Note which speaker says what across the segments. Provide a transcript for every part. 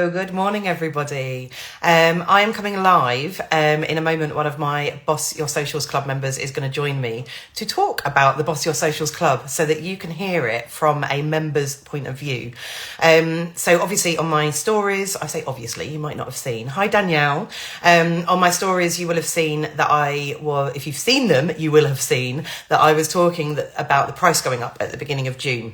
Speaker 1: Good morning, everybody. I am coming live in a moment. One of my Boss Your Socials Club members is going to join me to talk about the Boss Your Socials Club so that you can hear it from a member's point of view. So obviously on my stories, I say obviously, you might not have seen. Hi, Danielle. On my stories, you will have seen that if you've seen them, you will have seen that I was talking about the price going up at the beginning of June.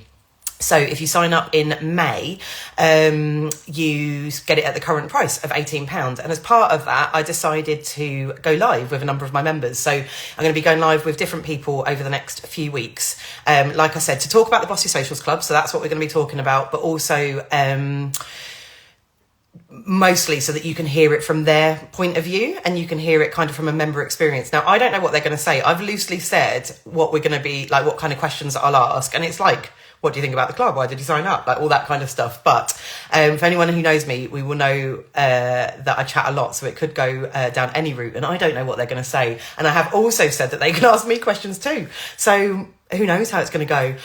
Speaker 1: So if you sign up in May, you get it at the current price of £18. And as part of that, I decided to go live with a number of my members. So I'm going to be going live with different people over the next few weeks. Like I said, to talk about the Bossy Socials Club. So that's what we're going to be talking about, but also mostly so that you can hear it from their point of view and you can hear it kind of from a member experience. Now, I don't know what they're going to say. I've loosely said what we're going to be like, what kind of questions I'll ask. And it's like, what do you think about the club? Why did you sign up? Like all that kind of stuff. But for anyone who knows me, we will know that I chat a lot. So it could go down any route. And I don't know what they're going to say. And I have also said that they can ask me questions too. So who knows how it's going to go.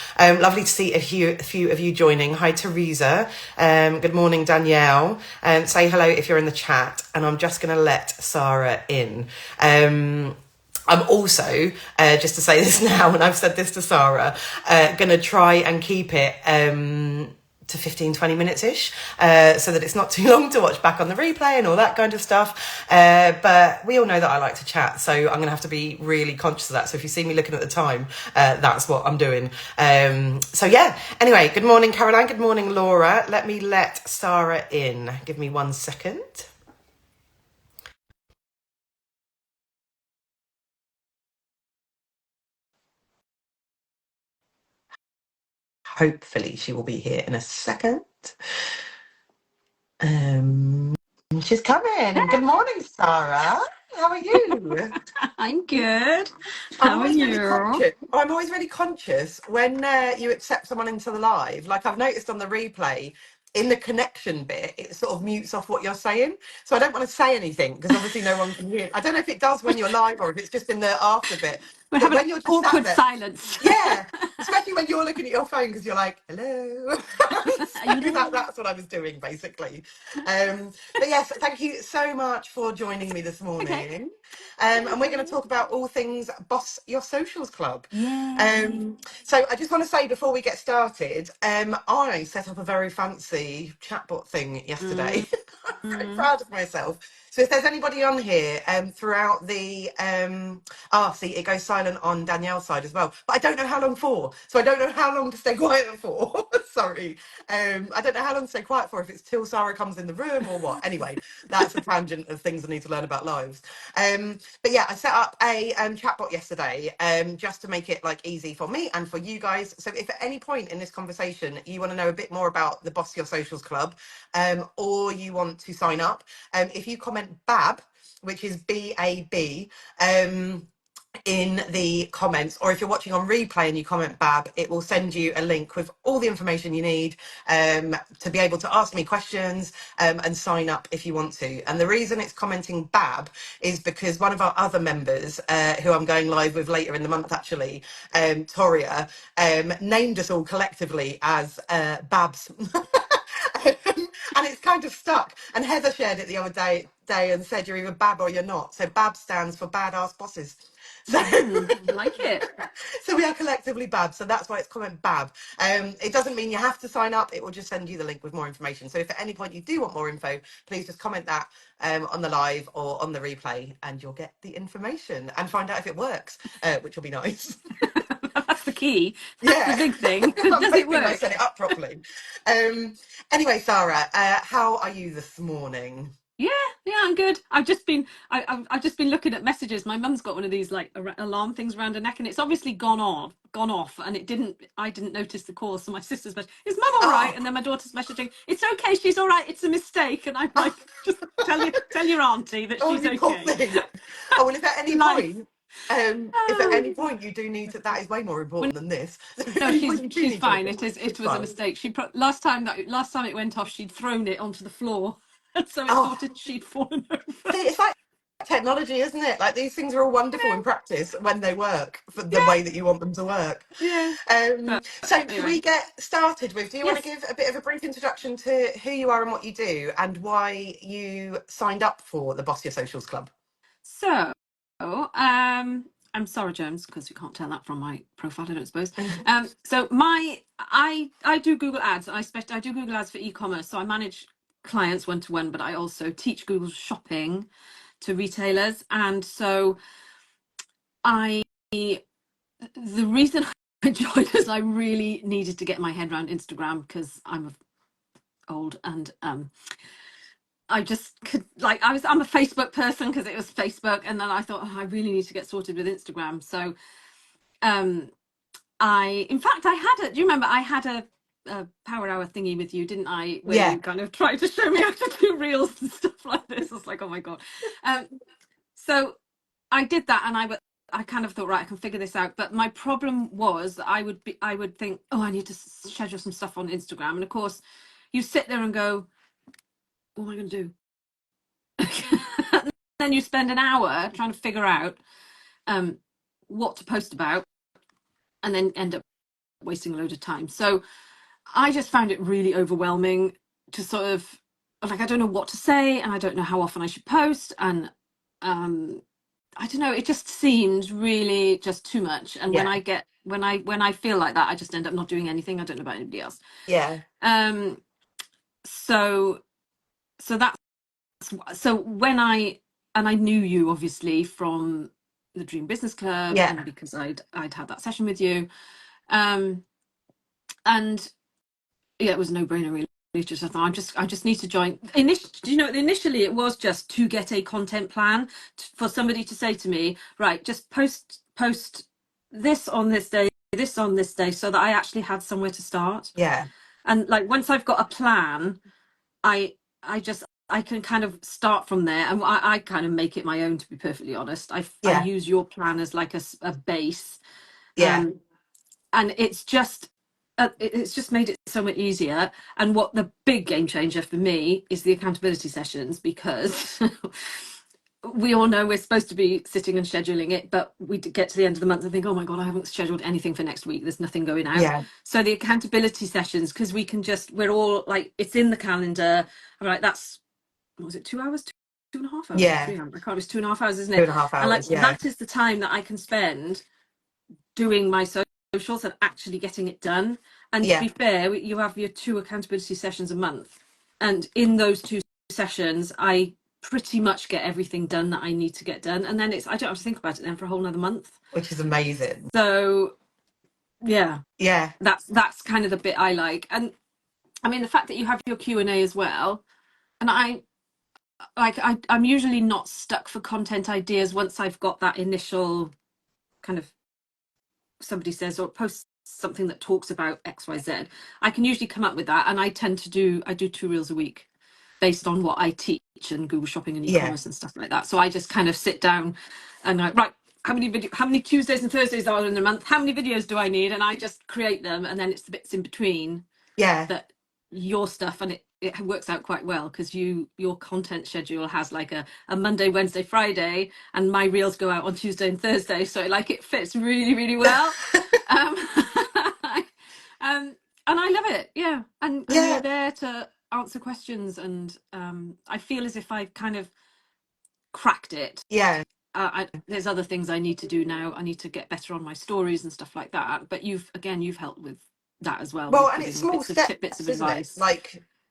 Speaker 1: Lovely to see a few of you joining. Hi, Teresa. Good morning, Danielle. Say hello if you're in the chat. And I'm just going to let Sara in. I'm also, just to say this now, and I've said this to Sara, going to try and keep it to 15-20 minutes-ish, so that it's not too long to watch back on the replay and all that kind of stuff. But we all know that I like to chat, so I'm going to have to be really conscious of that. So if you see me looking at the time, that's what I'm doing. So yeah, anyway, good morning, Caroline. Good morning, Laura. Let me let Sara in. Give me 1 second. Hopefully she will be here in a second. She's coming. Good morning, Sara. How are you?
Speaker 2: I'm good.
Speaker 1: I'm
Speaker 2: How are
Speaker 1: always really
Speaker 2: you?
Speaker 1: conscious. I'm always really conscious when you accept someone into the live. Like I've noticed on the replay, in the connection bit, it sort of mutes off what you're saying. So I don't want to say anything because obviously no one can hear. I don't know if it does when you're live or if it's just in the after bit.
Speaker 2: We're
Speaker 1: But
Speaker 2: having
Speaker 1: when you're just sat
Speaker 2: awkward
Speaker 1: there,
Speaker 2: silence.
Speaker 1: yeah, especially when you're looking at your phone because you're like, hello.
Speaker 2: Are you
Speaker 1: So
Speaker 2: there?
Speaker 1: that's what I was doing basically. But yes, thank you so much for joining me this
Speaker 2: Okay.
Speaker 1: morning. And we're going to talk about all things Boss Your Socials Club.
Speaker 2: Yay.
Speaker 1: So I just want to say before we get started, I set up a very fancy chatbot thing yesterday.
Speaker 2: Mm,
Speaker 1: I'm very
Speaker 2: mm.
Speaker 1: proud of myself. So if there's anybody on here throughout the see, it goes silent on Danielle's side as well, but I don't know how long for, so I don't know how long to stay quiet for. Sorry, I don't know how long to stay quiet for, if it's till Sara comes in the room or what. Anyway, that's a tangent of things I need to learn about lives. But yeah, I set up a chatbot yesterday just to make it like easy for me and for you guys. So if at any point in this conversation you want to know a bit more about the Boss Your Socials Club, or you want to sign up, if you comment BAB, which is BAB, in the comments, or if you're watching on replay and you comment BAB, it will send you a link with all the information you need to be able to ask me questions and sign up if you want to. And the reason it's commenting BAB is because one of our other members, who I'm going live with later in the month actually, Toria, named us all collectively as Babs. And it's kind of stuck. And Heather shared it the other day and said you're either Bab or you're not. So Bab stands for badass bosses. So,
Speaker 2: Like it.
Speaker 1: so we are collectively Bab. So that's why it's comment Bab. It doesn't mean you have to sign up. It will just send you the link with more information. So if at any point you do want more info, please just comment that on the live or on the replay, and you'll get the information and find out if it works, which will be nice.
Speaker 2: That's the key. That's the
Speaker 1: Yeah,
Speaker 2: big thing.
Speaker 1: I'm
Speaker 2: Does it
Speaker 1: hoping I
Speaker 2: work?
Speaker 1: set it up properly. Anyway, Sara, how are you this morning?
Speaker 2: Yeah, I'm good. I've just been looking at messages. My mum's got one of these like alarm things around her neck, and it's obviously gone off, and I didn't notice the call. So my sister's message, is Mum all right?
Speaker 1: Oh,
Speaker 2: And then my daughter's messaging, it's okay, she's all right. It's a mistake. And I'm
Speaker 1: oh,
Speaker 2: like, just tell your auntie that
Speaker 1: oh,
Speaker 2: she's
Speaker 1: you poor
Speaker 2: okay.
Speaker 1: thing. Oh, well, if at any
Speaker 2: Life.
Speaker 1: point,
Speaker 2: Oh.
Speaker 1: you do need to, that is way more
Speaker 2: When
Speaker 1: important than this. If at
Speaker 2: No,
Speaker 1: any point you do
Speaker 2: she's
Speaker 1: need to look
Speaker 2: fine.
Speaker 1: at
Speaker 2: It is.
Speaker 1: it's
Speaker 2: It was a
Speaker 1: fine.
Speaker 2: mistake. Last time it went off, she'd thrown it onto the floor, and so it
Speaker 1: Oh,
Speaker 2: thought she'd fallen over.
Speaker 1: see, it's like technology, isn't it? Like these things are all wonderful in practice when they work for the way that you want them to work.
Speaker 2: Yeah. But
Speaker 1: So can we
Speaker 2: anyway,
Speaker 1: get started with, do you want to
Speaker 2: yes.
Speaker 1: give a bit of a brief introduction to who you are and what you do and why you signed up for the Boss Your Socials Club?
Speaker 2: So, I'm Sara Jones because you can't tell that from my profile, I don't suppose. So I do Google Ads. I do Google Ads for e-commerce. So I manage clients one to one, but I also teach Google Shopping to retailers. And so I the reason I joined is I really needed to get my head around Instagram because I'm old and I just could I'm a Facebook person because it was Facebook, and then I thought, oh, I really need to get sorted with Instagram. So I in fact I had a do you remember I had a power hour thingy with you, didn't I, where
Speaker 1: Yeah,
Speaker 2: you kind of tried to show me how to do reels and stuff like this. I was like, oh my god. So I did that, and I kind of thought, right, I can figure this out. But my problem was that I would think, oh, I need to schedule some stuff on Instagram, and of course you sit there and go, what am I going to do? Then you spend an hour trying to figure out what to post about, and then end up wasting a load of time. So I just found it really overwhelming to sort of like, I don't know what to say, and I don't know how often I should post, and I don't know, it just seems really just too much. And when
Speaker 1: yeah,
Speaker 2: I feel like that, I just end up not doing anything. I don't know about anybody else.
Speaker 1: yeah,
Speaker 2: So so that's so when I knew you obviously from the Dream Business Club,
Speaker 1: yeah,
Speaker 2: and because I'd had that session with you, and yeah, it was a no-brainer really. Just I thought I just need to join. Do you know, initially it was just to get a content plan for somebody to say to me, right, just post this on this day, this on this day, so that I actually had somewhere to start.
Speaker 1: yeah,
Speaker 2: And like once I've got a plan, I I can kind of start from there, and I kind of make it my own, to be perfectly honest. I
Speaker 1: yeah,
Speaker 2: use your plan as like a base,
Speaker 1: yeah,
Speaker 2: and it's just made it so much easier. And what the big game changer for me is the accountability sessions, because we all know we're supposed to be sitting and scheduling it, but we get to the end of the month and think, oh my god, I haven't scheduled anything for next week, there's nothing going out.
Speaker 1: yeah,
Speaker 2: So the accountability sessions, because we're all like, it's in the calendar. I'm like, that's, what was it, 2 hours, 2.5 hours, or
Speaker 1: yeah.
Speaker 2: 3 hours, I can't, it's 2.5 hours, isn't
Speaker 1: Two
Speaker 2: it?
Speaker 1: and a half
Speaker 2: And like
Speaker 1: hours. Yeah,
Speaker 2: that is the time that I can spend doing my socials and actually getting it done. And to
Speaker 1: yeah,
Speaker 2: be fair, you have your 2 accountability sessions a month, and in those 2 sessions I pretty much get everything done that I need to get done, and then I don't have to think about it then for a whole nother month.
Speaker 1: which is amazing.
Speaker 2: So yeah,
Speaker 1: Yeah,
Speaker 2: that's kind of the bit I like. And I mean, the fact that you have your Q&A as well, and I'm usually not stuck for content ideas once I've got that initial kind of, somebody says or posts something that talks about XYZ, I can usually come up with that. And I do 2 reels a week based on what I teach and Google Shopping and
Speaker 1: yeah,
Speaker 2: e-commerce and stuff like that. So I just kind of sit down and like, right, how many Tuesdays and Thursdays are in a month? How many videos do I need? And I just create them, and then it's the bits in between
Speaker 1: yeah,
Speaker 2: that your stuff, and it works out quite well because your content schedule has like a Monday, Wednesday, Friday, and my reels go out on Tuesday and Thursday, so like it fits really, really well. um, and I love it, yeah. And you're
Speaker 1: yeah,
Speaker 2: there to answer questions, and I feel as if I've kind of cracked it.
Speaker 1: yeah.
Speaker 2: There's other things I need to do now. I need to get better on my stories and stuff like that, but you've helped with that as well,
Speaker 1: Well,
Speaker 2: with
Speaker 1: and it's
Speaker 2: giving
Speaker 1: small
Speaker 2: bits of
Speaker 1: steps, isn't it?
Speaker 2: advice.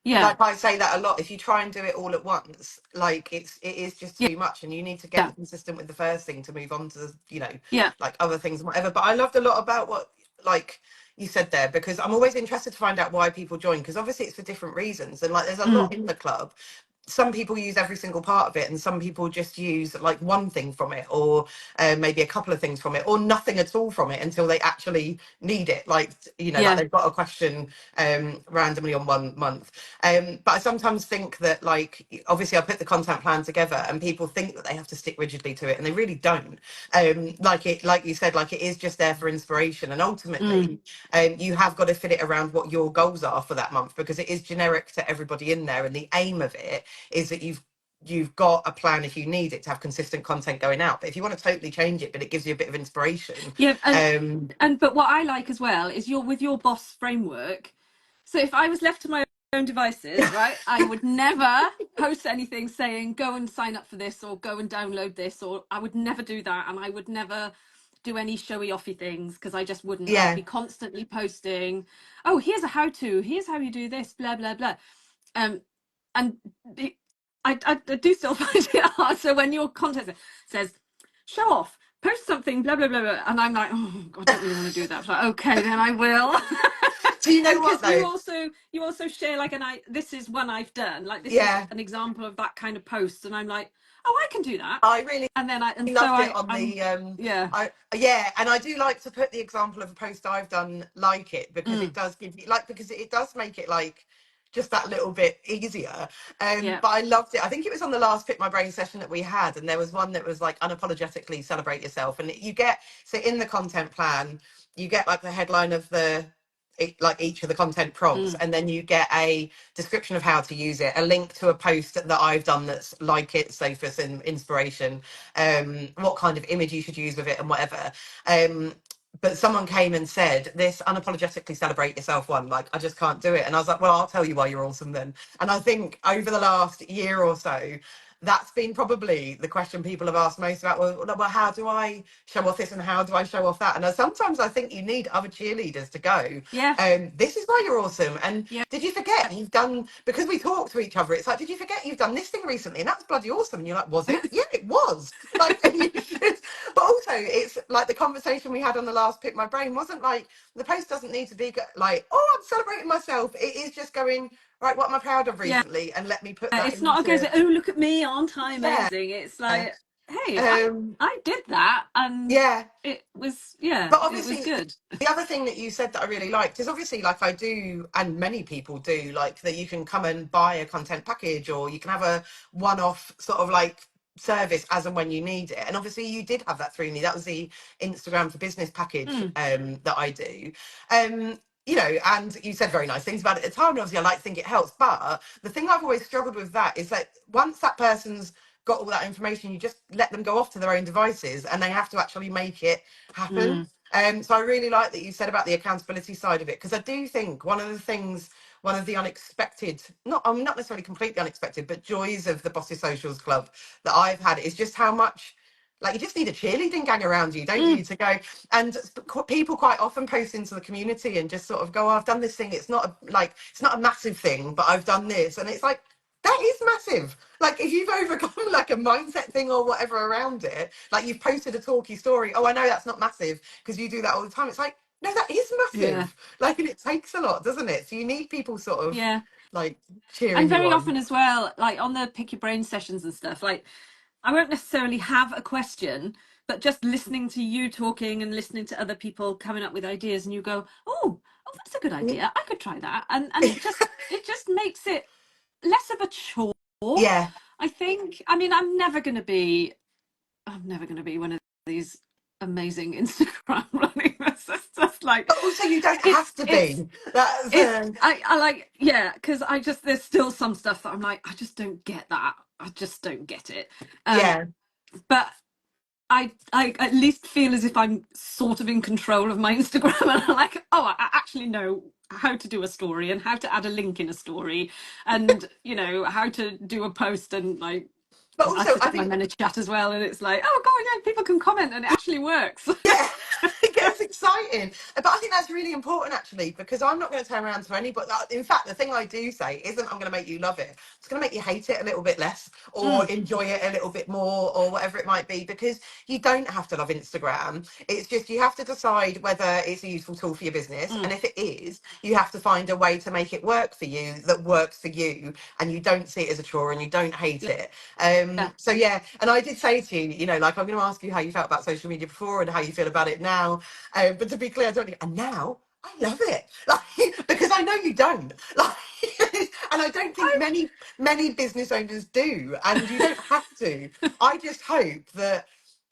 Speaker 2: Yeah,
Speaker 1: Like I say that a lot. If you try and do it all at once, like it is just
Speaker 2: yeah,
Speaker 1: too much, and you need to
Speaker 2: yeah,
Speaker 1: get consistent with the first thing to move on to the,
Speaker 2: yeah,
Speaker 1: like other things and whatever. But I loved a lot about what like you said there, because I'm always interested to find out why people join, because obviously it's for different reasons, and like there's a lot
Speaker 2: mm,
Speaker 1: in the club. Some people use every single part of it, and some people just use like one thing from it, or maybe a couple of things from it, or nothing at all from it until they actually need it, like like
Speaker 2: yeah,
Speaker 1: they've got a question randomly on one month. But I sometimes think that, like, obviously I put the content plan together and people think that they have to stick rigidly to it, and they really don't. Like you said, like it is just there for inspiration, and
Speaker 2: mm,
Speaker 1: ultimately you have got to fit it around what your goals are for that month, because it is generic to everybody in there, and the aim of it is that you've you've got a plan if you need it to have consistent content going out. But if you want to totally change it, but it gives you a bit of inspiration.
Speaker 2: Yeah,
Speaker 1: um
Speaker 2: but what I like as well is you're with your boss framework. So if I was left to my own devices, right, I would never post anything saying go and sign up for this or go and download this, or I would never do that, and I would never do any showy offy things because I just wouldn't. I'd
Speaker 1: yeah,
Speaker 2: be constantly posting, oh, here's a how to, here's how you do this, blah blah blah. Um, and the, I do still find it hard. So when your content says show off, post something, blah blah blah, blah, and I'm like, oh God, I don't really want to do that. Like, okay, then I will.
Speaker 1: do you know
Speaker 2: And
Speaker 1: what
Speaker 2: because
Speaker 1: though?
Speaker 2: you also share like this is one I've done, like this is
Speaker 1: Yeah,
Speaker 2: an example of that kind of post, and I'm like, oh, I can do that.
Speaker 1: I really
Speaker 2: And then
Speaker 1: loved it on
Speaker 2: I'm
Speaker 1: the
Speaker 2: yeah.
Speaker 1: I yeah, and I do like to put the example of a post I've done like it, because it
Speaker 2: Mm,
Speaker 1: does give you like, because it does make it like just that little bit easier.
Speaker 2: yeah.
Speaker 1: But I loved it. I think it was on the last Pick My Brain session that we had, and there was one that was like unapologetically celebrate yourself, and you get, so in the content plan you get like the headline of the like each of the content prompts,
Speaker 2: Mm,
Speaker 1: and then you get a description of how to use it, a link to a post that I've done that's like it, so for some inspiration, what kind of image you should use with it and whatever. But someone came and said, this unapologetically celebrate yourself one, like I just can't do it. And I was like, well, I'll tell you why you're awesome then. And I think over the last year or so, that's been probably the question people have asked most about, well, how do I show off this and how do I show off that? And sometimes I think you need other cheerleaders to go,
Speaker 2: yeah.
Speaker 1: this is why you're awesome. And
Speaker 2: Yeah.
Speaker 1: did you forget you've done, because we talk to each other, it's like, did you forget you've done this thing recently? And that's bloody awesome. And you're like, was it? Yeah, it was. Like, and you should, but also it's like the conversation we had on the last Pick My Brain wasn't like, the post doesn't need to be like, oh, I'm celebrating myself. It is just going, right, what am I proud of
Speaker 2: Yeah.
Speaker 1: recently? And let me put that
Speaker 2: It's not a case
Speaker 1: into,
Speaker 2: of, oh, look at me, aren't I
Speaker 1: yeah.
Speaker 2: amazing? It's like, hey,
Speaker 1: Um,
Speaker 2: I did that, and
Speaker 1: yeah.
Speaker 2: it was, yeah,
Speaker 1: But
Speaker 2: it was
Speaker 1: obviously,
Speaker 2: good.
Speaker 1: the other thing that you said that I really liked is obviously, like I do, and many people do, like that you can come and buy a content package, or you can have a one-off sort of like service as and when you need it. And obviously, you did have that through me. That was the Instagram for Business package
Speaker 2: Mm,
Speaker 1: that I do. You know, and you said very nice things about it at the time. And obviously, I like to think it helps. But the thing I've always struggled with that is that once that person's got all that information, you just let them go off to their own devices, and they have to actually make it happen.
Speaker 2: mm,
Speaker 1: So I really like that you said about the accountability side of it, because I do think one of the things, one of the unexpected, not necessarily completely unexpected, but joys of the Bossy Socials Club that I've had is just how much, like, you just need a cheerleading gang around you, don't
Speaker 2: mm,
Speaker 1: you, to go. And people quite often post into the community and just sort of go, oh, I've done this thing. It's not it's not a massive thing, but I've done this, and it's like, that is massive. Like, if you've overcome like a mindset thing or whatever around it, like you've posted a talky story, oh, I know that's not massive because you do that all the time. It's like, no, that is
Speaker 2: yeah,
Speaker 1: massive. Like, and it takes a lot, doesn't it? So you need people sort of
Speaker 2: yeah.
Speaker 1: like
Speaker 2: And
Speaker 1: cheering you
Speaker 2: very
Speaker 1: on.
Speaker 2: often as well, like on the pick your brain sessions and stuff, like I won't necessarily have a question, but just listening to you talking and listening to other people coming up with ideas, and you go, oh, that's a good idea. I could try that, and it just makes it less of a chore.
Speaker 1: Yeah.
Speaker 2: I think. I mean, I'm never going to be one of these amazing Instagram running. It's just like
Speaker 1: But also, you don't
Speaker 2: it's
Speaker 1: have to
Speaker 2: it's
Speaker 1: be. That's
Speaker 2: I like, yeah, because I just, there's still some stuff that I'm like, I just don't get that. I just don't get it.
Speaker 1: yeah.
Speaker 2: But I at least feel as if I'm sort of in control of my Instagram, and I'm like, oh, I actually know how to do a story and how to add a link in a story, and how to do a post, and like
Speaker 1: But
Speaker 2: I
Speaker 1: also,
Speaker 2: set
Speaker 1: I
Speaker 2: up my
Speaker 1: think,
Speaker 2: meta chat as well, and it's like, oh god, yeah, people can comment and it actually works.
Speaker 1: yeah, it gets exciting. But I think that's really important, actually, because I'm not going to turn around to anybody. In fact, the thing I do say isn't, I'm going to make you love it. It's going to make you hate it a little bit less, or
Speaker 2: Mm,
Speaker 1: enjoy it a little bit more, or whatever it might be, because you don't have to love Instagram. It's just, you have to decide whether it's a useful tool for your business. And
Speaker 2: mm,
Speaker 1: if it is, you have to find a way to make it work for you, that works for you, and you don't see it as a chore and you don't hate
Speaker 2: yeah,
Speaker 1: it.
Speaker 2: yeah,
Speaker 1: So yeah, and I did say to you, like, I'm going to ask you how you felt about social media before and how you feel about it now. But to be clear, I don't. And now I love it, like, because I know you don't. Like, and I don't think many business owners do, and you don't have to. I just hope that,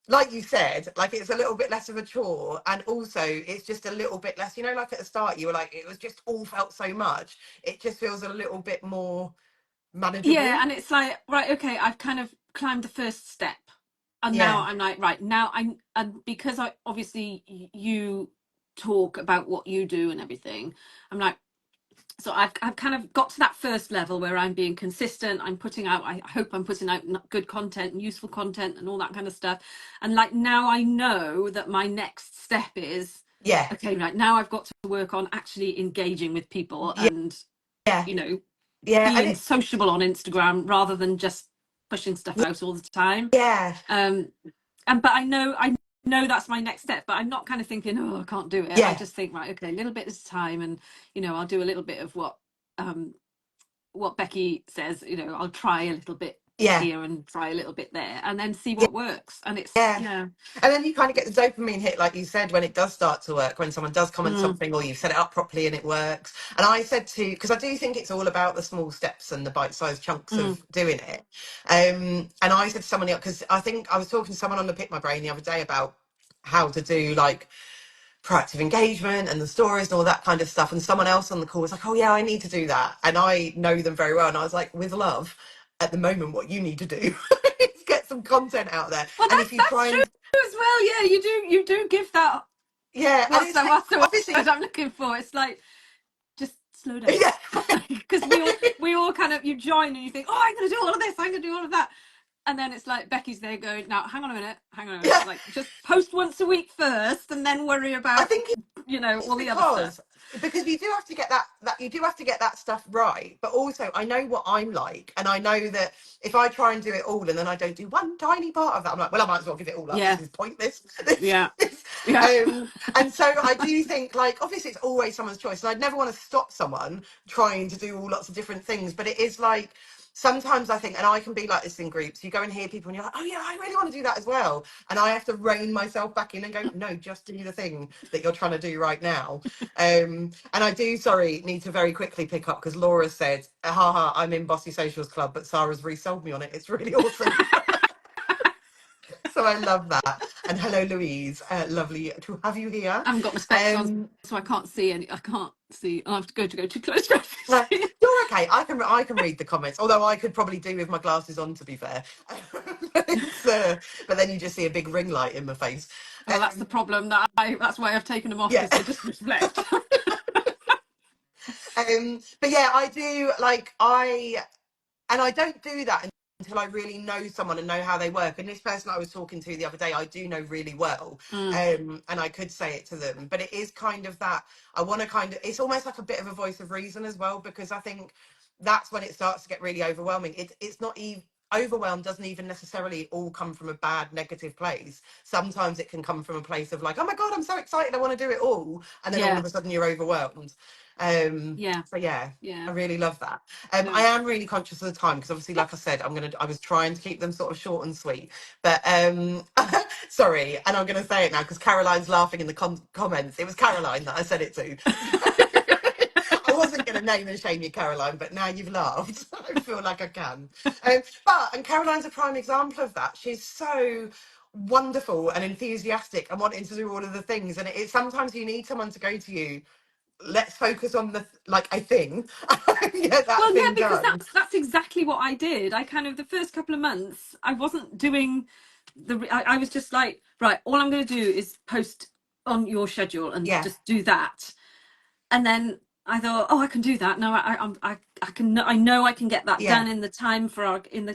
Speaker 1: like you said, like, it's a little bit less of a chore, and also it's just a little bit less. Like at the start, you were like, it was just all felt so much. It just feels a little bit more manageable.
Speaker 2: Yeah, and it's like, right, okay, I've kind of climbed the first step. And now
Speaker 1: Yeah,
Speaker 2: I'm like, right, now and because I obviously you talk about what you do and everything, I'm like, so I've kind of got to that first level where I'm being consistent. I'm putting out, I hope I'm putting out good content and useful content and all that kind of stuff. And like now I know that my next step is,
Speaker 1: yeah,
Speaker 2: okay, right, now I've got to work on actually engaging with people
Speaker 1: yeah,
Speaker 2: and,
Speaker 1: yeah,
Speaker 2: you know,
Speaker 1: yeah, and
Speaker 2: being
Speaker 1: it,
Speaker 2: sociable on Instagram rather than just pushing stuff out all the time.
Speaker 1: yeah,
Speaker 2: Um, and but I know that's my next step, but I'm not kind of thinking, oh, I can't do it. I
Speaker 1: yeah,
Speaker 2: just think, right, okay, a little bit at a time, and I'll do a little bit of what Becky says. I'll try a little bit
Speaker 1: yeah.
Speaker 2: here and try a little bit there, and then see what works. And it's
Speaker 1: Yeah. And then you kind of get the dopamine hit, like you said, when it does start to work, when someone does comment
Speaker 2: mm,
Speaker 1: something or you've set it up properly and it works. And I said because I do think it's all about the small steps and the bite-sized chunks
Speaker 2: mm,
Speaker 1: of doing it. And I said to someone else, because I think I was talking to someone on the Pick My Brain the other day about how to do like proactive engagement and the stories and all that kind of stuff. And someone else on the call was like, oh, yeah, I need to do that. And I know them very well. And I was like, with love, at the moment, what you need to do is get some content out there.
Speaker 2: well,
Speaker 1: And if you
Speaker 2: that's
Speaker 1: try
Speaker 2: true
Speaker 1: and,
Speaker 2: as well. Yeah, you do give that.
Speaker 1: yeah, and
Speaker 2: What's
Speaker 1: it's
Speaker 2: that?
Speaker 1: like,
Speaker 2: What's the word
Speaker 1: obviously,
Speaker 2: I'm looking for? It's like, just slow down,
Speaker 1: yeah,
Speaker 2: because we all kind of, you join and you think, oh, I'm going to do all of this, I'm going to do all of that, and then it's like Becky's there going, now hang on a minute,
Speaker 1: yeah.
Speaker 2: like just post once a week first, and then worry
Speaker 1: I
Speaker 2: about
Speaker 1: think it's
Speaker 2: all the other stuff.
Speaker 1: because you do have to get that you do have to get that stuff right, but also I know what I'm like, and I know that if I try and do it all and then I don't do one tiny part of that, I'm like, well, I might as well give it all up. This
Speaker 2: Yeah,
Speaker 1: is pointless.
Speaker 2: yeah, yeah.
Speaker 1: And so I do think, like, obviously it's always someone's choice, and I'd never want to stop someone trying to do all lots of different things, but it is like sometimes I think, and I can be like this in groups, you go and hear people and you're like, oh yeah, I really want to do that as well, and I have to rein myself back in and go, no, just do the thing that you're trying to do right now. And I do, sorry, need to very quickly pick up because Laura said, haha, I'm in Bossy Socials Club, but Sarah's resold me on it. It's really awesome. So I love that. And hello, Louise. Lovely to have you here.
Speaker 2: I haven't got my specs on,
Speaker 1: Um,
Speaker 2: so I can't see any. I can't see. I have to go too close to
Speaker 1: no,
Speaker 2: see.
Speaker 1: you're okay. I can read the comments, although I could probably do with my glasses on, to be fair. But then you just see a big ring light in my face.
Speaker 2: Well, that's the
Speaker 1: Um,
Speaker 2: problem. That's why I've taken them off,
Speaker 1: yeah.
Speaker 2: because they just reflect.
Speaker 1: But yeah, I do like and I don't do that until I really know someone and know how they work. And this person I was talking to the other day, I do know really well.
Speaker 2: Mm,
Speaker 1: And I could say it to them. But it is kind of that I want to kind of, it's almost like a bit of a voice of reason as well, because I think that's when it starts to get really overwhelming. It's not even, overwhelm doesn't even necessarily all come from a bad negative place. Sometimes it can come from a place of like, oh my God, I'm so excited, I want to do it all. And then all
Speaker 2: yeah,
Speaker 1: of a sudden you're overwhelmed.
Speaker 2: yeah,
Speaker 1: So yeah,
Speaker 2: yeah.
Speaker 1: I really love that. I
Speaker 2: No.
Speaker 1: am really conscious of the time because obviously, like I said, I was trying to keep them sort of short and sweet. But sorry, and I'm going to say it now because Caroline's laughing in the comments. It was Caroline that I said it to. I wasn't going to name and shame you, Caroline, but now you've laughed. I feel like I can. And Caroline's a prime example of that. She's so wonderful and enthusiastic and wanting to do all of the things. And sometimes you need someone to go to you, let's focus on the like a thing, get that
Speaker 2: Well, yeah,
Speaker 1: thing
Speaker 2: because
Speaker 1: done.
Speaker 2: that's exactly what I did. I kind of, the first couple of months, I wasn't doing I was just like, right, all I'm going to do is post on your schedule and
Speaker 1: Yeah,
Speaker 2: just do that. And then I thought, oh, I can do that. No, I can. I know I can get that
Speaker 1: yeah,
Speaker 2: done in the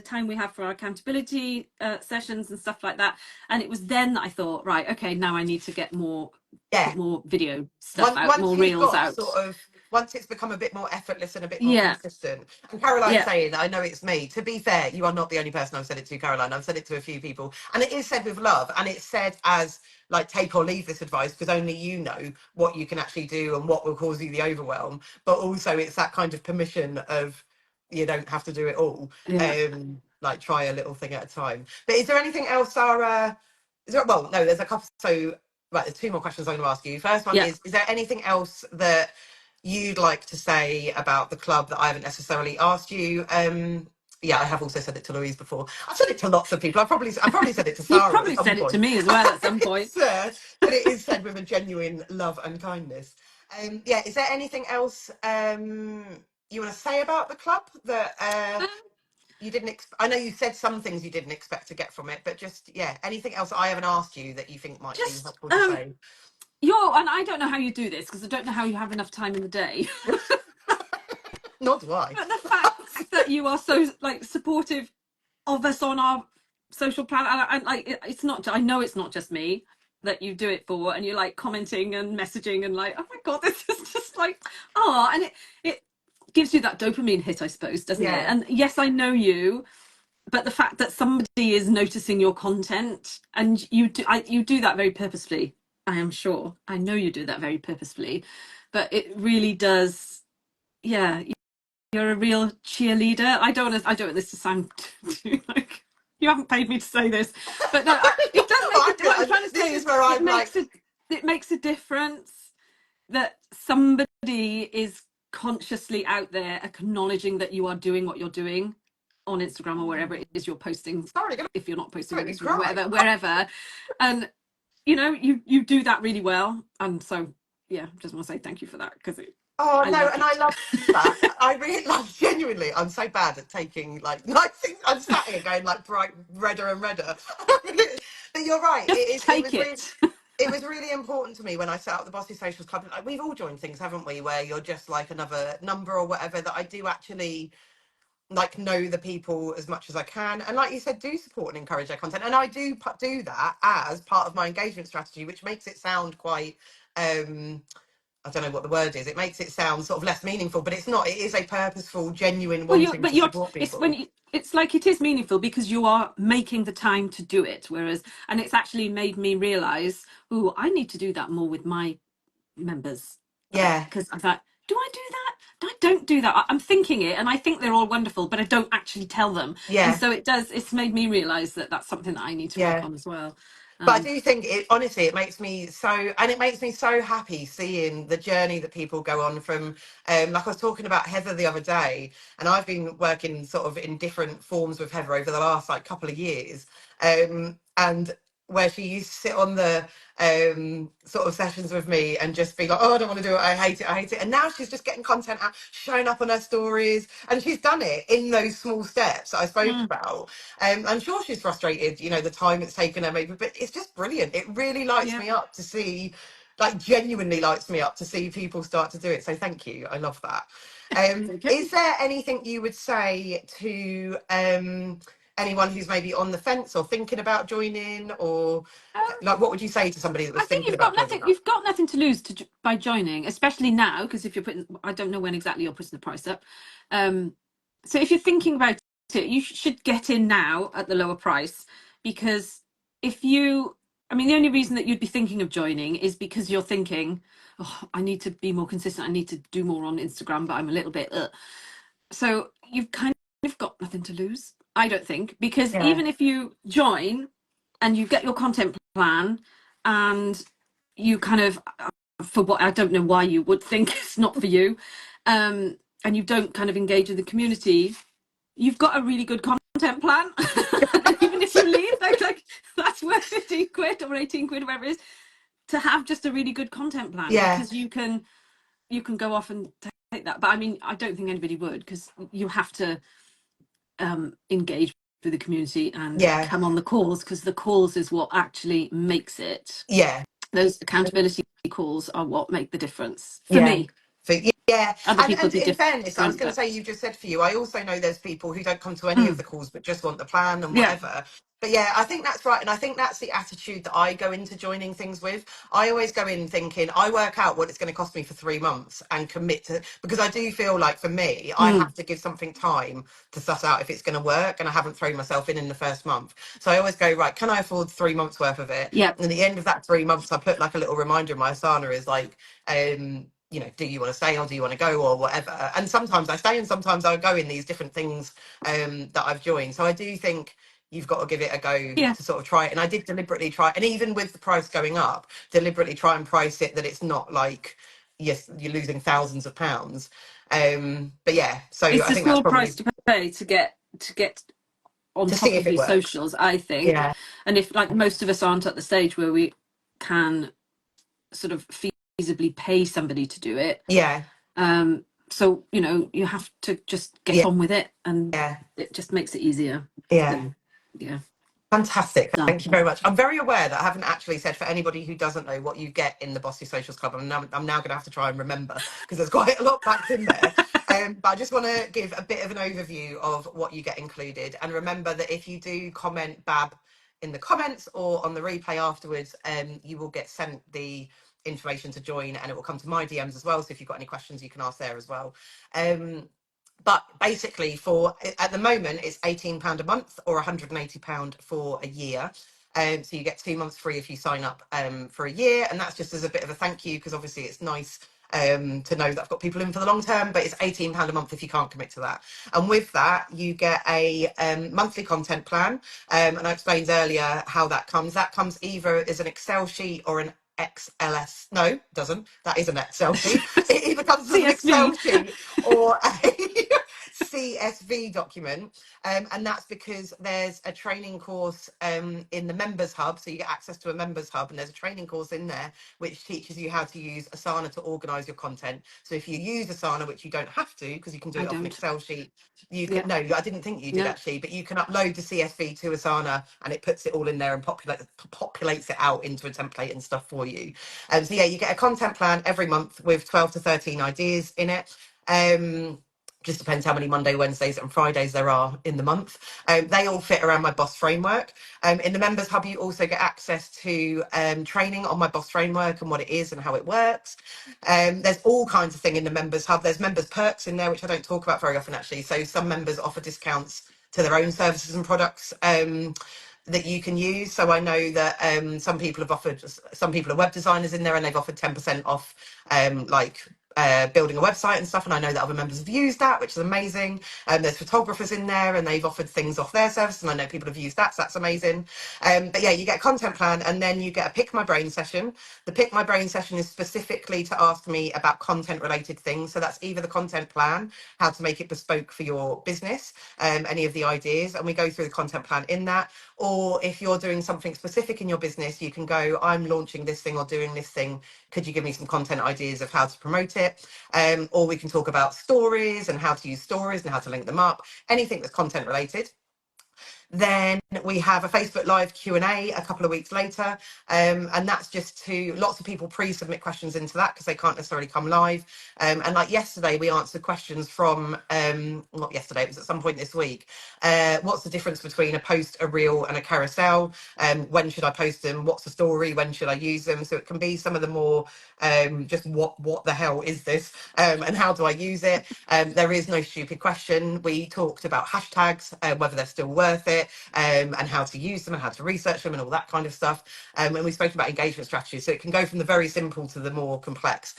Speaker 2: time we have for our accountability sessions and stuff like that. And it was then that I thought, right, okay, now I need to
Speaker 1: yeah.
Speaker 2: put more video stuff out,
Speaker 1: Once
Speaker 2: more
Speaker 1: you've
Speaker 2: reels
Speaker 1: got
Speaker 2: out.
Speaker 1: sort of once it's become a bit more effortless and a bit more
Speaker 2: Yeah,
Speaker 1: consistent. And Caroline
Speaker 2: yeah,
Speaker 1: saying, I know it's me. To be fair, you are not the only person I've said it to, Caroline. I've said it to a few people. And it is said with love. And it's said as like take or leave this advice because only you know what you can actually do and what will cause you the overwhelm. But also it's that kind of permission of you don't have to do it all.
Speaker 2: yeah,
Speaker 1: Like try a little thing at a time. But is there anything else, Sarah? Well, no, there's a couple. So right, there's two more questions I'm going to ask you. First one
Speaker 2: yeah.
Speaker 1: is there anything else that you'd like to say about the club that I haven't necessarily asked you? Yeah, I have also said it to Louise before. I've said it to lots of people. I probably said it to
Speaker 2: You've
Speaker 1: Sarah at
Speaker 2: probably
Speaker 1: some
Speaker 2: said it to
Speaker 1: point.
Speaker 2: me as well at some point.
Speaker 1: But it is said with a genuine love and kindness. Yeah, is there anything else? you want to say about the club that
Speaker 2: Um,
Speaker 1: you didn't? I know you said some things you didn't expect to get from it, but just yeah, anything else I haven't asked you that you think might be
Speaker 2: just
Speaker 1: helpful to say?
Speaker 2: and I don't know how you do this because I don't know how you have enough time in the day.
Speaker 1: Nor do I.
Speaker 2: But the fact that you are so like supportive of us on our social plan, and like it's not. I know it's not just me that you do it for, and you're like commenting and messaging and like, oh my god, this is just like, and it gives you that dopamine hit, I suppose, doesn't it?
Speaker 1: Yeah,
Speaker 2: And yes, I know you, but the fact that somebody is noticing your content and you do that very purposefully. I am sure. I know you do that very purposefully, but it really does. Yeah, you're a real cheerleader. I don't want this to sound too like you haven't paid me to say this, but no, it does make it. What I'm trying to
Speaker 1: this
Speaker 2: say
Speaker 1: is
Speaker 2: is
Speaker 1: where I'm like,
Speaker 2: it makes a difference that somebody is consciously out there acknowledging that you are doing what you're doing on Instagram or wherever it is you're posting.
Speaker 1: sorry, gonna
Speaker 2: If you're not posting
Speaker 1: make
Speaker 2: on
Speaker 1: me
Speaker 2: Instagram,
Speaker 1: cry.
Speaker 2: wherever, and you do that really well, and so yeah, just want to say thank you for that because
Speaker 1: Oh
Speaker 2: I
Speaker 1: no,
Speaker 2: like
Speaker 1: and I
Speaker 2: it.
Speaker 1: love that. I really like genuinely. I'm so bad at taking like nice things. I'm sat here going like bright redder and redder. But you're right.
Speaker 2: Just
Speaker 1: It is. It
Speaker 2: take
Speaker 1: was really.
Speaker 2: it.
Speaker 1: It was really important to me when I set up the Bossy Socials Club. Like, we've all joined things, haven't we? Where you're just like another number or whatever. That I do actually like know the people as much as I can, and like you said, do support and encourage their content. And I do that as part of my engagement strategy, which makes it sound quite. I don't know what the word is. It makes it sound sort of less meaningful, but it's not. It is a purposeful, genuine
Speaker 2: Well,
Speaker 1: wanting to support
Speaker 2: it's when
Speaker 1: people.
Speaker 2: it's like it is meaningful because you are making the time to do it. Whereas, and it's actually made me realize, oh, I need to do that more with my members. Like,
Speaker 1: Yeah,
Speaker 2: because I thought, do I do that? I don't do that. I'm thinking it, and I think they're all wonderful, but I don't actually tell them. And
Speaker 1: yeah,
Speaker 2: so it does. It's made me realize that that's something that I need to work
Speaker 1: yeah.
Speaker 2: on as well.
Speaker 1: But I do think it honestly, it makes me so, and it makes me so happy seeing the journey that people go on from, like I was talking about Heather the other day, and I've been working sort of in different forms with Heather over the last like couple of years, and where she used to sit on the sort of sessions with me and just be like, oh, I don't want to do it, I hate it, I hate it. And now she's just getting content out, showing up on her stories, and she's done it in those small steps that I spoke
Speaker 2: Mm,
Speaker 1: about. I'm sure she's frustrated, you know, the time it's taken her maybe, but it's just brilliant. It really lights
Speaker 2: yeah,
Speaker 1: me up to see, like genuinely lights me up to see people start to do it. So thank you. I love that.
Speaker 2: it's okay.
Speaker 1: Is there anything you would say to anyone who's maybe on the fence or thinking about joining, or
Speaker 2: Um,
Speaker 1: like what would you say to somebody that was
Speaker 2: I think
Speaker 1: thinking about joining up?
Speaker 2: you've got nothing to lose by joining, especially now, because if you're putting, I don't know when exactly you're putting the price up. Um, so if you're thinking about it, you should get in now at the lower price because if you, I mean, the only reason that you'd be thinking of joining is because you're thinking, oh, I need to be more consistent. I need to do more on Instagram, but I'm a little bit. So you've kind of got nothing to lose, I don't think, because
Speaker 1: Yeah,
Speaker 2: even if you join and you get your content plan and you kind of, for what I don't know why you would think it's not for you, and you don't kind of engage with the community, you've got a really good content plan. And even if you leave, like that's worth 15 quid or 18 quid, whatever it is, to have just a really good content plan
Speaker 1: yeah,
Speaker 2: because you can go off and take that. But I mean, I don't think anybody would because you have to engage with the community and
Speaker 1: yeah,
Speaker 2: come on the calls because the calls is what actually makes it.
Speaker 1: yeah.
Speaker 2: Those accountability calls are what make the difference for
Speaker 1: Yeah.
Speaker 2: me.
Speaker 1: So, yeah,
Speaker 2: Other people
Speaker 1: and
Speaker 2: be
Speaker 1: in fairness, I was
Speaker 2: different,
Speaker 1: going to
Speaker 2: but
Speaker 1: say, you just said for you, I also know there's people who don't come to any of
Speaker 2: mm,
Speaker 1: the calls but just want the plan and
Speaker 2: yeah,
Speaker 1: whatever. But yeah, I think that's right, and I think that's the attitude that I go into joining things with. I always go in thinking I work out what it's going to cost me for 3 months and commit to, because I do feel like for me, I
Speaker 2: mm,
Speaker 1: have to give something time to suss out if it's going to work, and I haven't thrown myself in the first month. So I always go, right, can I afford 3 months worth of it?
Speaker 2: yeah,
Speaker 1: And at the end of that 3 months, I put like a little reminder in my Asana is like, you know, do you want to stay or do you want to go or whatever? And sometimes I stay and sometimes I go in these different things that I've joined. So I do think you've got to give it a go
Speaker 2: yeah,
Speaker 1: to sort of try it. And I did deliberately try, and even with the price going up, deliberately try and price it that it's not like, yes, you're losing thousands of pounds. But yeah, so
Speaker 2: it's
Speaker 1: I
Speaker 2: a
Speaker 1: think that's
Speaker 2: small price
Speaker 1: probably
Speaker 2: to pay to get on
Speaker 1: to see
Speaker 2: top
Speaker 1: if
Speaker 2: of
Speaker 1: it
Speaker 2: your
Speaker 1: works.
Speaker 2: socials, I think.
Speaker 1: Yeah,
Speaker 2: And if like most of us aren't at the stage where we can sort of feasibly pay somebody to do it,
Speaker 1: yeah,
Speaker 2: um So, you have to just get
Speaker 1: Yeah,
Speaker 2: on with it, and
Speaker 1: yeah,
Speaker 2: it just makes it easier.
Speaker 1: yeah.
Speaker 2: So, yeah,
Speaker 1: Fantastic.
Speaker 2: done.
Speaker 1: Thank you very much. I'm very aware that I haven't actually said, for anybody who doesn't know, what you get in the Bossy Socials Club. I'm now going to have to try and remember, because there's quite a lot packed in there. But I just want to give a bit of an overview of what you get included. And remember that if you do comment BAB in the comments or on the replay afterwards, you will get sent the information to join, and it will come to my DMs as well. So if you've got any questions, you can ask there as well. But basically, for at the moment, it's £18 a month or £180 for a year. So you get 2 months free if you sign up for a year, and that's just as a bit of a thank you, because obviously it's nice to know that I've got people in for the long term. But it's £18 a month if you can't commit to that. And with that, you get a monthly content plan. And I explained earlier how that comes. That comes either as an Excel sheet or an XLS. No, it doesn't. That is an Excel sheet. It either comes as an Excel
Speaker 2: CSV.
Speaker 1: sheet or a CSV document. And that's because there's a training course in the members hub. So you get access to a members hub, and there's a training course in there which teaches you how to use Asana to organize your content. So if you use Asana, which you don't have to, because you can do
Speaker 2: I
Speaker 1: it off an
Speaker 2: don't.
Speaker 1: Excel sheet, you
Speaker 2: Yeah.
Speaker 1: can, no, I didn't think you did
Speaker 2: No.
Speaker 1: actually, but you can upload the CSV to Asana, and it puts it all in there and populates it out into a template and stuff for you. So yeah, you get a content plan every month with 12 to 13 ideas in it. Just depends how many Monday, Wednesdays, and Fridays there are in the month. They all fit around my Boss framework. In the members hub, you also get access to training on my Boss framework and what it is and how it works. There's all kinds of thing in the members hub. There's members perks in there, which I don't talk about very often actually. So some members offer discounts to their own services and products that you can use. So I know that some people are web designers in there, and they've offered 10% off building a website and stuff. And I know that other members have used that, which is amazing. There's photographers in there, and they've offered things off their service, and I know people have used that, so that's amazing. But yeah, you get a content plan, and then you get a Pick My Brain session. The Pick My Brain session is specifically to ask me about content related things. So that's either the content plan, how to make it bespoke for your business, any of the ideas, and we go through the content plan in that. Or if you're doing something specific in your business, you can go, I'm launching this thing or doing this thing. Could you give me some content ideas of how to promote it? Or we can talk about stories and how to use stories and how to link them up, anything that's content related. Then we have a Facebook Live Q&A a couple of weeks later, and that's just to lots of people pre-submit questions into that because they can't necessarily come live. And like yesterday, we answered questions from not yesterday, it was at some point this week. What's the difference between a post, a reel, and a carousel? When should I post them? What's the story? When should I use them? So it can be some of the more just what the hell is this, and how do I use it? There is no stupid question. We talked about hashtags, whether they're still worth it, and how to use them and how to research them and all that kind of stuff. And we spoke about engagement strategies, so it can go from the very simple to the more complex.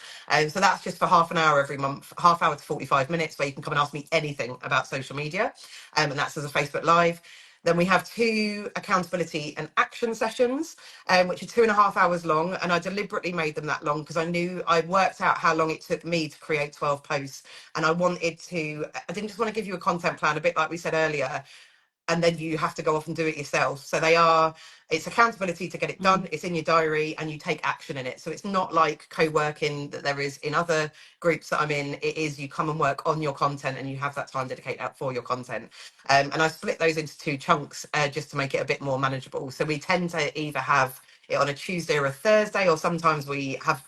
Speaker 1: So that's just for half an hour every month, half hour to 45 minutes, where you can come and ask me anything about social media, and that's as a Facebook Live. Then we have 2 accountability and action sessions, which are 2.5 hours long. And I deliberately made them that long because I worked out how long it took me to create 12 posts. And I didn't just want to give you a content plan, a bit like we said earlier, and then you have to go off and do it yourself. So it's accountability to get it done. It's in your diary and you take action in it. So it's not like co-working that there is in other groups that I'm in. It is you come and work on your content and you have that time dedicated out for your content. And I split those into 2 chunks just to make it a bit more manageable. So we tend to either have it on a Tuesday or a Thursday, or sometimes we have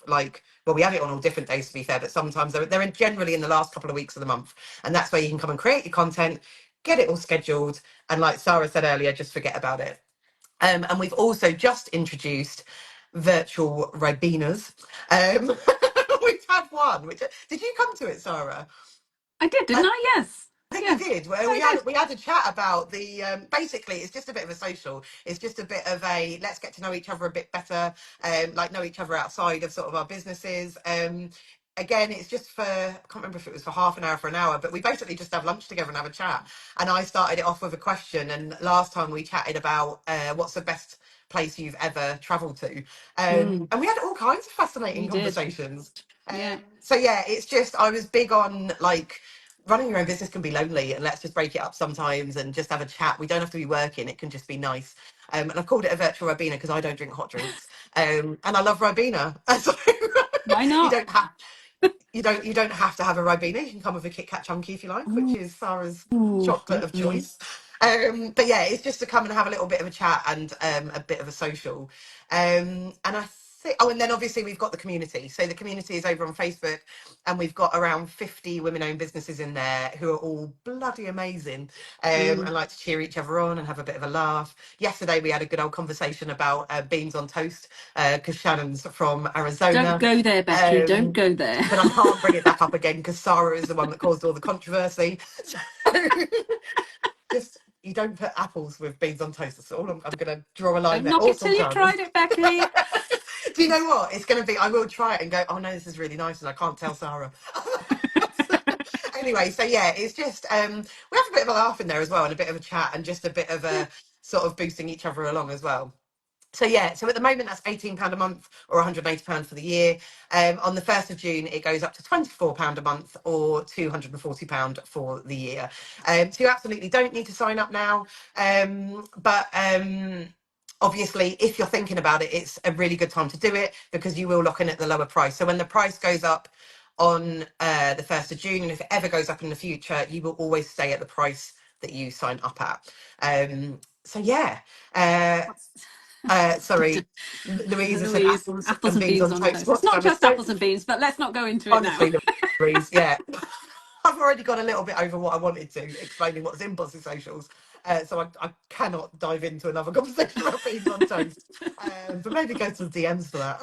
Speaker 1: we have it on all different days to be fair, but sometimes they're generally in the last couple of weeks of the month. And that's where you can come and create your content, get it all scheduled, and like Sara said earlier, just forget about it. And we've also just introduced virtual Ribenas. We've had one. Did you come to it, Sara?
Speaker 2: I did, didn't I? Yes.
Speaker 1: I think you
Speaker 2: Yeah.
Speaker 1: did. Well,
Speaker 2: I did.
Speaker 1: we had a chat about the basically it's just a bit of a social. It's just a bit of a let's get to know each other a bit better, like know each other outside of sort of our businesses. Again, it's just for I can't remember if it was for half an hour, for an hour, but we basically just have lunch together and have a chat. And I started it off with a question, and last time we chatted about what's the best place you've ever travelled to, and we had all kinds of fascinating
Speaker 2: We did.
Speaker 1: conversations.
Speaker 2: Yeah.
Speaker 1: So yeah, it's just I was big on like running your own business can be lonely, and let's just break it up sometimes and just have a chat. We don't have to be working, it can just be nice. And I've called it a virtual Ribena because I don't drink hot drinks, and I love Ribena. So
Speaker 2: Why
Speaker 1: you
Speaker 2: not?
Speaker 1: don't have You don't have to have a Ribena. You can come with a Kit Kat Chunky if you like, which
Speaker 2: Ooh,
Speaker 1: is Sarah's chocolate of
Speaker 2: yummy.
Speaker 1: choice. But yeah, it's just to come and have a little bit of a chat and a bit of a social. And I think, oh, and then obviously we've got the community. So the community is over on Facebook, and we've got around 50 women-owned businesses in there who are all bloody amazing, and like to cheer each other on and have a bit of a laugh. Yesterday we had a good old conversation about beans on toast because Shannon's from
Speaker 2: Don't
Speaker 1: Arizona.
Speaker 2: go there, Becky. Don't
Speaker 1: Um,
Speaker 2: go there.
Speaker 1: but I can't bring it back up again because Sarah is the one that caused all the controversy. So just you don't put apples with beans on toast. That's all. I'm going to draw a line
Speaker 2: Don't
Speaker 1: there.
Speaker 2: knock
Speaker 1: Or
Speaker 2: it till you've
Speaker 1: sultanas.
Speaker 2: tried it, Becky.
Speaker 1: Do you know what? It's going to be. I will try it and go. Oh no, this is really nice, and I can't tell Sarah. Anyway, so yeah, it's just we have a bit of a laugh in there as well, and a bit of a chat, and just a bit of
Speaker 2: Yeah.
Speaker 1: a sort of boosting each other along as well. So yeah, so at the moment that's £18 a month or £180 for the year. On the 1st of June, it goes up to £24 a month or £240 for the year. So you absolutely don't need to sign up now. But obviously, if you're thinking about it, it's a really good time to do it because you will lock in at the lower price. So when the price goes up on the 1st of June, and if it ever goes up in the future, you will always stay at the price that you sign up at. So yeah. Uh, sorry, Louisa said
Speaker 2: Louise,
Speaker 1: apples
Speaker 2: apples
Speaker 1: and
Speaker 2: and
Speaker 1: beans
Speaker 2: beans
Speaker 1: on
Speaker 2: on
Speaker 1: toast.
Speaker 2: toast. It's
Speaker 1: What's my
Speaker 2: not just apples
Speaker 1: mistake?
Speaker 2: and beans, but let's not go into it now.
Speaker 1: Honestly, Louise, yeah. I've already gone a little bit over what I wanted to, explaining what's in Bossy Socials. So I cannot dive into another conversation about beans on toast. But maybe go to the DMs for that.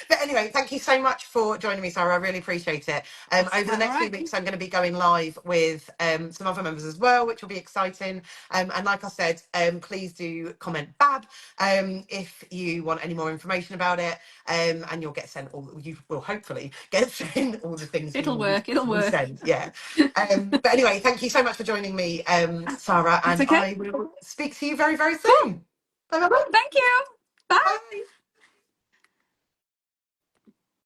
Speaker 1: But anyway, thank you so much for joining me, Sarah. I really appreciate it.
Speaker 2: That's
Speaker 1: Over the
Speaker 2: quite all
Speaker 1: next few
Speaker 2: right.
Speaker 1: weeks, I'm going to be going live with some other members as well, which will be exciting. And like I said, please do comment BAB if you want any more information about it. And you'll get sent all, you will hopefully get sent all the things you
Speaker 2: It'll
Speaker 1: need
Speaker 2: work. It'll
Speaker 1: to be
Speaker 2: work.
Speaker 1: sent. Yeah. But anyway, thank you so much for joining me, Sarah,
Speaker 2: That's
Speaker 1: and
Speaker 2: okay.
Speaker 1: I will speak to you very, very
Speaker 2: Cool.
Speaker 1: soon. Bye bye.
Speaker 2: Thank you. Bye.
Speaker 1: Bye.